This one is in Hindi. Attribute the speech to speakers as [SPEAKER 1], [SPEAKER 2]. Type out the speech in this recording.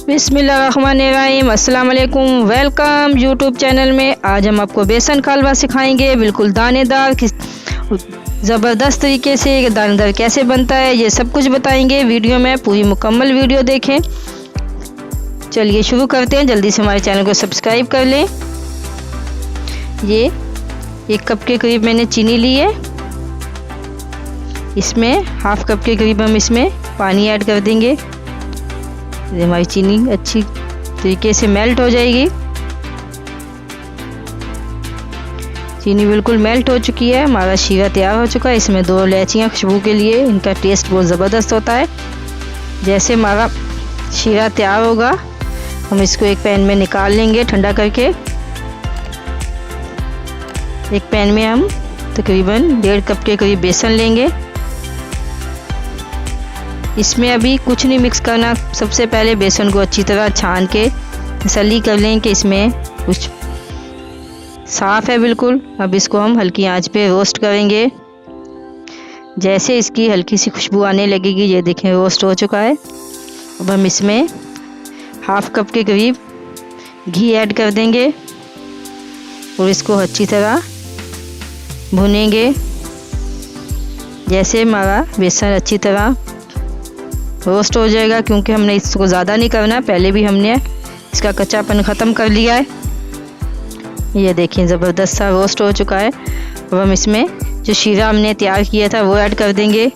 [SPEAKER 1] बिस्मिल्लाहिर्रहमानिर्रहीम, अस्सलाम वालेकुम। वेलकम यूट्यूब चैनल में। आज हम आपको बेसन का हलवा सिखाएंगे, बिल्कुल दानेदार, ज़बरदस्त तरीके से दानेदार कैसे बनता है ये सब कुछ बताएंगे वीडियो में। पूरी मुकम्मल वीडियो देखें। चलिए शुरू करते हैं। जल्दी से हमारे चैनल को सब्सक्राइब कर लें। ये 1 कप के करीब मैंने चीनी ली है। इसमें हाफ कप के करीब हम इसमें पानी ऐड कर देंगे। हमारी चीनी अच्छी तरीके से मेल्ट हो जाएगी। चीनी बिल्कुल मेल्ट हो चुकी है। हमारा शीरा तैयार हो चुका है। इसमें 2 इलायचियाँ खुशबू के लिए, इनका टेस्ट बहुत ज़बरदस्त होता है। जैसे हमारा शीरा तैयार होगा हम इसको एक पैन में निकाल लेंगे ठंडा करके। एक पैन में हम तकरीबन 1.5 कप के करीब बेसन लेंगे। इसमें अभी कुछ नहीं मिक्स करना। सबसे पहले बेसन को अच्छी तरह छान के तसल्ली कर लें कि इसमें कुछ साफ़ है बिल्कुल। अब इसको हम हल्की आंच पे रोस्ट करेंगे। जैसे इसकी हल्की सी खुशबू आने लगेगी, ये देखें रोस्ट हो चुका है। अब हम इसमें हाफ कप के करीब घी ऐड कर देंगे और इसको अच्छी तरह भुनेंगे। जैसे हमारा बेसन अच्छी तरह रोस्ट हो जाएगा, क्योंकि हमने इसको ज़्यादा नहीं करना, पहले भी हमने इसका कच्चापन ख़त्म कर लिया है। ये देखिए ज़बरदस्त सा रोस्ट हो चुका है। अब हम इसमें जो शीरा हमने तैयार किया था वो ऐड कर देंगे।